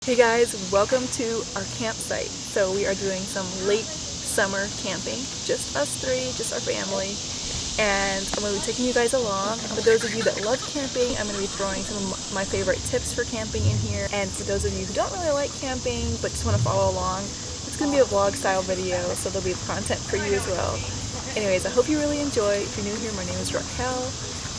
Hey guys, welcome to our campsite. So we are doing some late summer camping, just us three, just our family, and I'm going to be taking you guys along. For those of you that love camping, I'm going to be throwing some of my favorite tips for camping in here, and for those of you who don't really like camping but just want to follow along, it's going to be a vlog style video, so there'll be content for you as well. Anyways, I hope you really enjoy. If you're new here, my name is Raquel.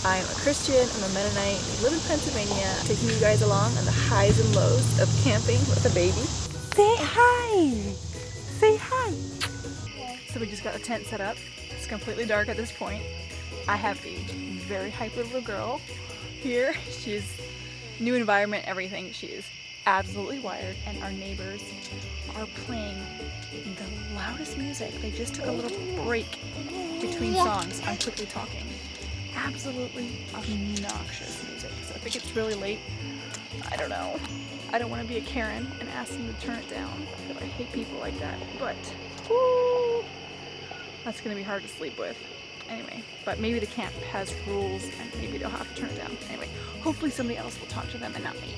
I'm a Christian, I'm a Mennonite, we live in Pennsylvania, taking you guys along on the highs and lows of camping with a baby. Say hi! Say hi! So we just got a tent set up. It's completely dark at this point. I have a very hyper little girl here. She's new environment, everything. She is absolutely wired, and our neighbors are playing the loudest music. They just took a little break between songs. I'm quickly talking. Absolutely obnoxious music. So if it gets really late, I don't know. I don't want to be a Karen and ask them to turn it down, because I hate people like that. But woo, that's going to be hard to sleep with. Anyway, but maybe the camp has rules and maybe they'll have to turn it down. Anyway, hopefully somebody else will talk to them and not me.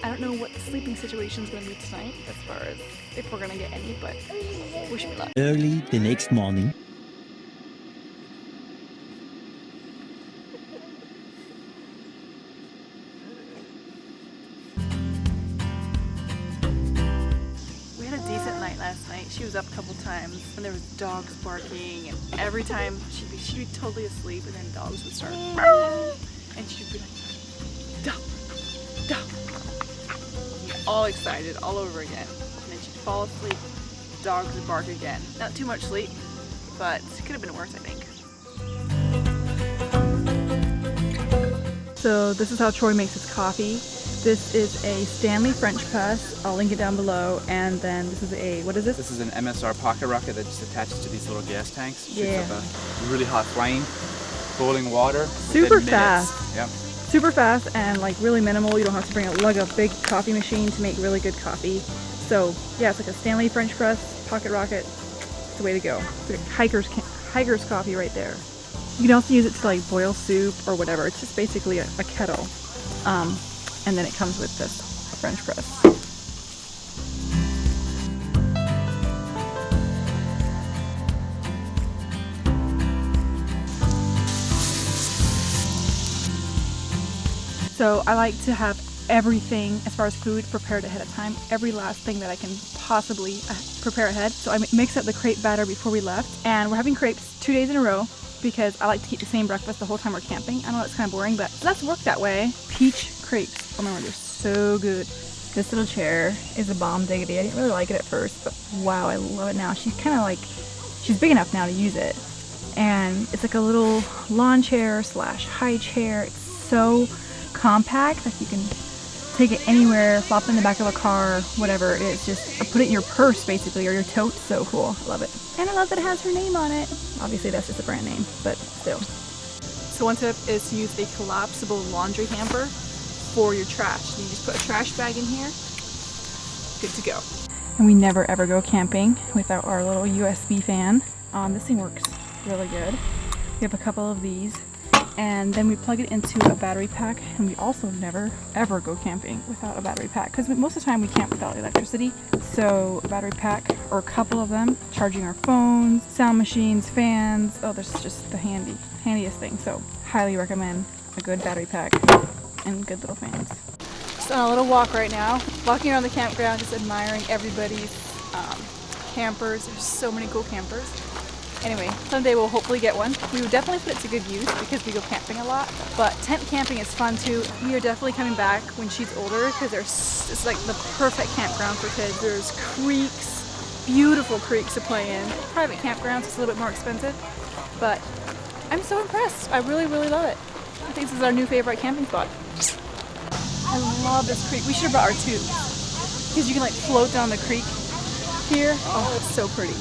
I don't know what the sleeping situation is going to be tonight as far as if we're going to get any, but wish me luck. Early the next morning. Last night she was up a couple times and there was dogs barking, and every time she'd be totally asleep and then dogs would start and she'd be like duck, duck, all excited all over again, and then she'd fall asleep, dogs would bark again. Not too much sleep, but it could have been worse, I think. So this is how Troy makes his coffee. This is a Stanley French press. I'll link it down below. And then this is a, what is this? This is an MSR pocket rocket that just attaches to these little gas tanks. Yeah. Shoots up a really hot flame, boiling water. Super fast. Yep. Super fast and like really minimal. You don't have to bring a lug of big coffee machine to make really good coffee. So yeah, it's like a Stanley French press pocket rocket. It's the way to go. It's like a hiker's coffee right there. You can also use it to like boil soup or whatever. It's just basically a kettle. And then it comes with this French press. So I like to have everything as far as food prepared ahead of time. Every last thing that I can possibly prepare ahead. So I mixed up the crepe batter before we left, and we're having crepes 2 days in a row because I like to eat the same breakfast the whole time we're camping. I know it's kind of boring, but let's work that way. Peach crepes. Oh my word, they're so good. This little chair is a bomb diggity. I didn't really like it at first, but wow, I love it now. She's kind of like, she's big enough now to use it. And it's like a little lawn chair slash high chair. It's so compact that you can take it anywhere, flop it in the back of a car, whatever it is. Just put it in your purse basically, or your tote. So cool. I love it. And I love that it has her name on it. Obviously that's just a brand name, but still. So one tip is to use a collapsible laundry hamper for your trash. You just put a trash bag in here, good to go. And we never ever go camping without our little USB fan. This thing works really good. We have a couple of these, and then we plug it into a battery pack, and we also never ever go camping without a battery pack, because most of the time we camp without electricity. So a battery pack, or a couple of them, charging our phones, sound machines, fans. Oh, this is just the handiest thing. So highly recommend a good battery pack and good little fans. Just on a little walk right now, walking around the campground, just admiring everybody's campers. There's so many cool campers. Anyway, someday we'll hopefully get one. We would definitely put it to good use because we go camping a lot, but tent camping is fun too. We are definitely coming back when she's older because it's like the perfect campground for kids. There's creeks, beautiful creeks to play in. Private campgrounds, it's a little bit more expensive, but I'm so impressed. I really, really love it. I think this is our new favorite camping spot. I love this creek. We should have brought our tubes because you can like float down the creek here. Oh, it's so pretty.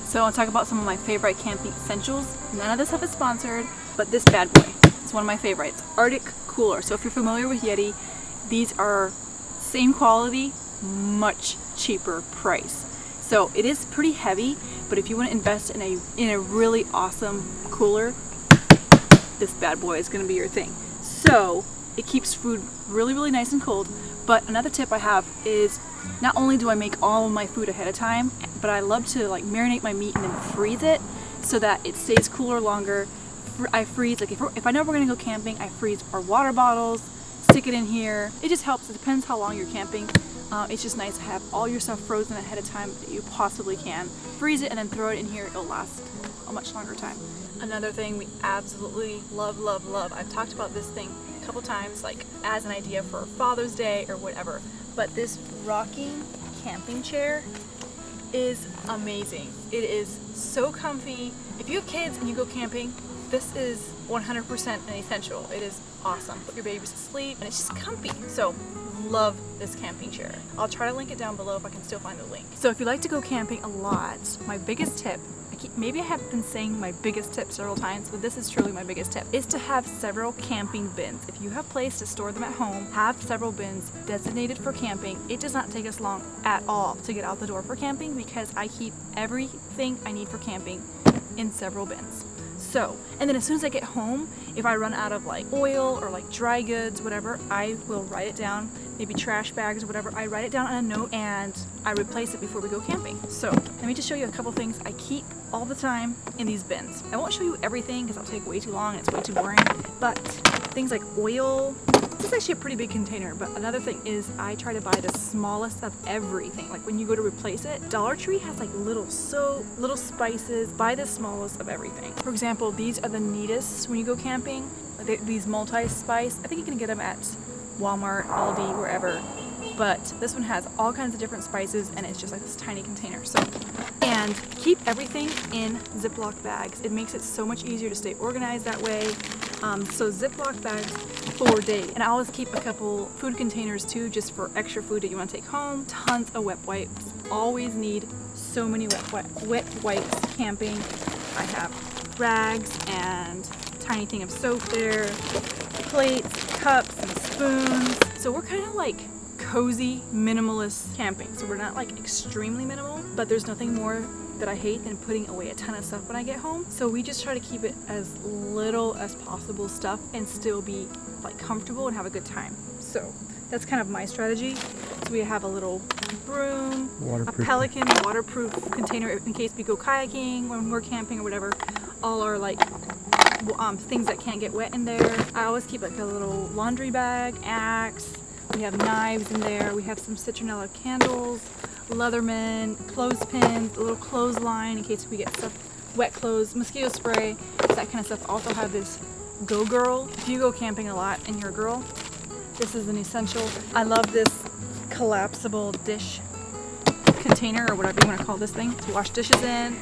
So I'll talk about some of my favorite camping essentials. None of this stuff is sponsored, but this bad boy is one of my favorites. Arctic Cooler. So if you're familiar with Yeti, these are same quality, much cheaper price. So it is pretty heavy, but if you want to invest in a really awesome cooler, this bad boy is going to be your thing. So it keeps food really, really nice and cold. But another tip I have is not only do I make all of my food ahead of time, but I love to like marinate my meat and then freeze it so that it stays cooler longer. I freeze, like if I know we're gonna go camping, I freeze our water bottles, stick it in here. It just helps. It depends how long you're camping. It's just nice to have all your stuff frozen ahead of time that you possibly can. Freeze it and then throw it in here. It'll last a much longer time. Another thing we absolutely love, love, love. I've talked about this thing a couple times, like as an idea for Father's Day or whatever. But this rocking camping chair is amazing. It is so comfy. If you have kids and you go camping, this is 100% an essential. It is awesome. Put your babies to sleep and it's just comfy. So love this camping chair. I'll try to link it down below if I can still find the link. So if you like to go camping a lot, my biggest tip, maybe I have been saying my biggest tip several times, but this is truly my biggest tip, is to have several camping bins. If you have place to store them at home, have several bins designated for camping. It does not take us long at all to get out the door for camping because I keep everything I need for camping in several bins. So, and then as soon as I get home, if I run out of like oil or like dry goods, whatever, I will write it down, maybe trash bags or whatever. I write it down on a note and I replace it before we go camping. So let me just show you a couple things I keep all the time in these bins. I won't show you everything because it'll take way too long and it's way too boring, but things like oil, this is actually a pretty big container, but another thing is I try to buy the smallest of everything. Like when you go to replace it, Dollar Tree has like little spices, buy the smallest of everything. For example, these are the neatest when you go camping. These multi-spice, I think you can get them at Walmart, Aldi, wherever. But this one has all kinds of different spices and it's just like this tiny container. So, and keep everything in Ziploc bags. It makes it so much easier to stay organized that way. So Ziploc bags for days. And I always keep a couple food containers too, just for extra food that you want to take home. Tons of wet wipes. Always need so many wet wipes camping. I have rags and tiny thing of soap there, plates, cups, and spoons. So we're kind of like cozy, minimalist camping. So we're not like extremely minimal, but there's nothing more that I hate than putting away a ton of stuff when I get home. So we just try to keep it as little as possible stuff and still be like comfortable and have a good time. So that's kind of my strategy. So we have a little broom, a Pelican waterproof container in case we go kayaking when we're camping or whatever. All our like things that can't get wet in there. I always keep like a little laundry bag, axe. We have knives in there. We have some citronella candles, Leatherman, clothespins, a little clothesline in case we get stuff, wet clothes, mosquito spray, that kind of stuff. Also have this Go Girl. If you go camping a lot and you're a girl, this is an essential. I love this collapsible dish container or whatever you want to call this thing to wash dishes in,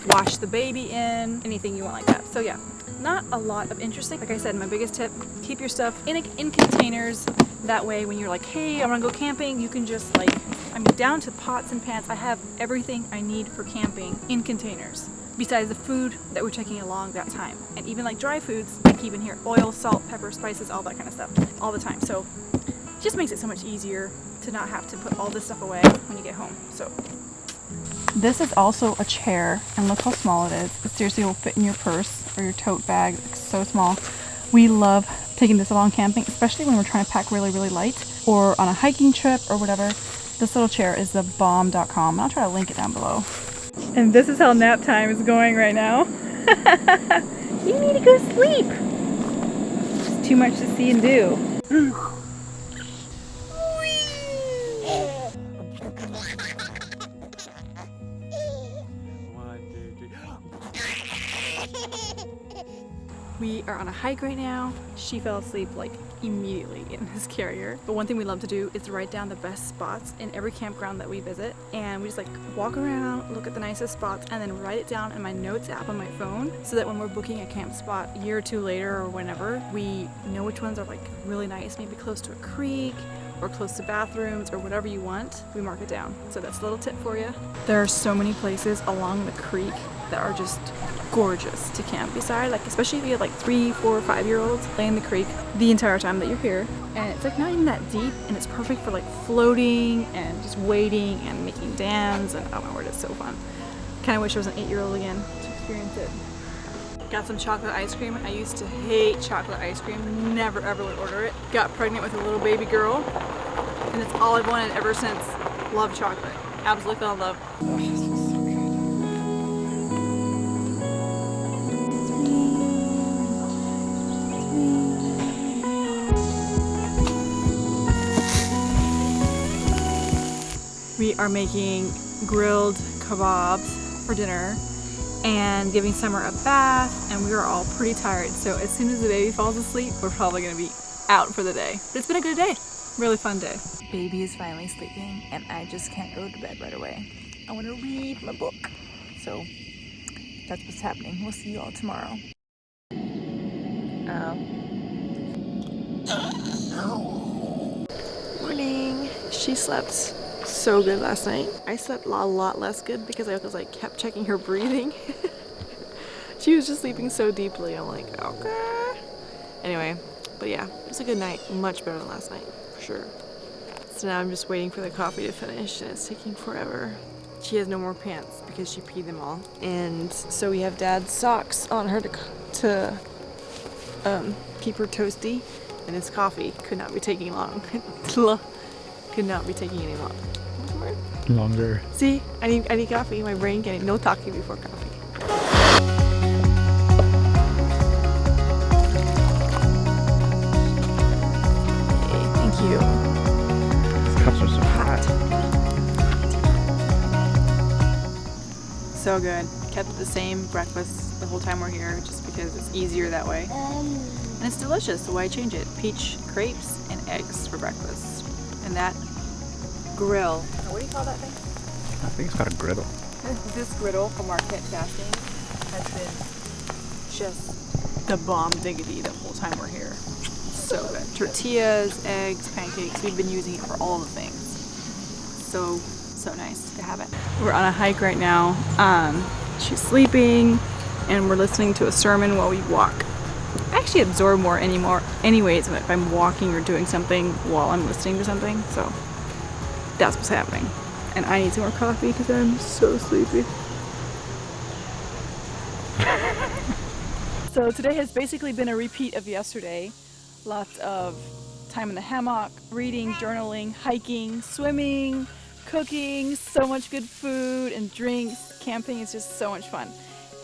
wash the baby in, anything you want like that. So yeah, not a lot of interesting. Like I said, my biggest tip, keep your stuff in containers. That way when you're like, hey, I want to go camping, you can just like, I mean, down to pots and pans, I have everything I need for camping in containers. Besides the food that we're taking along that time. And even like dry foods, I keep in here oil, salt, pepper, spices, all that kind of stuff all the time. So it just makes it so much easier to not have to put all this stuff away when you get home. So this is also a chair, and look how small it is. It seriously will fit in your purse or your tote bag. It's so small. We love taking this along camping, especially when we're trying to pack really, really light or on a hiking trip or whatever. This little chair is the bomb.com. I'll try to link it down below. And this is how nap time is going right now. You need to go sleep. There's too much to see and do. We are on a hike right now. She fell asleep like immediately in this carrier. But one thing we love to do is write down the best spots in every campground that we visit. And we just like walk around, look at the nicest spots, and then write it down in my notes app on my phone so that when we're booking a camp spot a year or two later or whenever, we know which ones are like really nice, maybe close to a creek or close to bathrooms or whatever you want. We mark it down. So that's a little tip for you. There are so many places along the creek that are just gorgeous to camp beside, like especially if you have like 3, 4, 5-year-olds play in the creek the entire time that you're here. And it's like not even that deep, and it's perfect for like floating and just wading and making dams, and oh my word, it's so fun. Kind of wish I was an 8-year-old again to experience it. Got some chocolate ice cream. I used to hate chocolate ice cream, never ever would order it. Got pregnant with a little baby girl, and it's all I've wanted ever since. Love chocolate. Absolutely fell in love. Oh, this smells so good. We are making grilled kebabs for dinner and giving Summer a bath, and we are all pretty tired, so as soon as the baby falls asleep we're probably gonna be out for the day. But it's been a good day, really fun day. Baby is finally sleeping and I just can't go to bed right away. I want to read my book, so that's what's happening. We'll see you all tomorrow. Morning. She slept so good last night. I slept a lot less good because I was like kept checking her breathing. She was just sleeping so deeply. I'm like, okay. Anyway, but yeah, it was a good night. Much better than last night, for sure. So now I'm just waiting for the coffee to finish and it's taking forever. She has no more pants because she peed them all. And so we have Dad's socks on her to keep her toasty. And this coffee could not be taking long. Could not be taking any long. Longer. See, I need coffee. My brain getting no talking before coffee. Hey, thank you. These cups are so hot. So good. Kept the same breakfast the whole time we're here just because it's easier that way. And it's delicious, so why change it? Peach crepes and eggs for breakfast. And that grill. What do you call that thing? I think it's got a griddle. This griddle from Marquette Casting has been just the bomb diggity the whole time we're here. So good. Tortillas, eggs, pancakes, we've been using it for all the things. So nice to have it. We're on a hike right now. She's sleeping and we're listening to a sermon while we walk. I actually absorb more anyways if I'm walking or doing something while I'm listening to something, so that's what's happening. And I need some more coffee because I'm so sleepy. So today has basically been a repeat of yesterday. Lots of time in the hammock, reading, journaling, hiking, swimming, cooking, so much good food and drinks. Camping is just so much fun.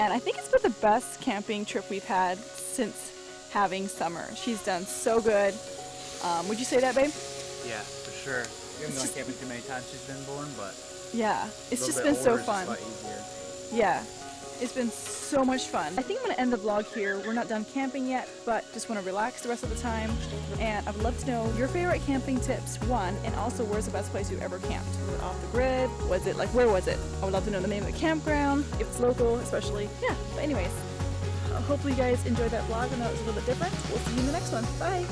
And I think it's been the best camping trip we've had since having Summer. She's done so good. Would you say that, babe? Yeah, for sure. We haven't gone camping too many times she's been born, but yeah, it's just been so fun. Yeah, it's been so much fun. I think I'm gonna end the vlog here. We're not done camping yet, but just want to relax the rest of the time. And I would love to know your favorite camping tips, one, and also where's the best place you've ever camped? Was it off the grid? Was it like, where was it? I would love to know the name of the campground, if it's local especially. Yeah, but anyways, hopefully you guys enjoyed that vlog. I know it was a little bit different. We'll see you in the next one. Bye!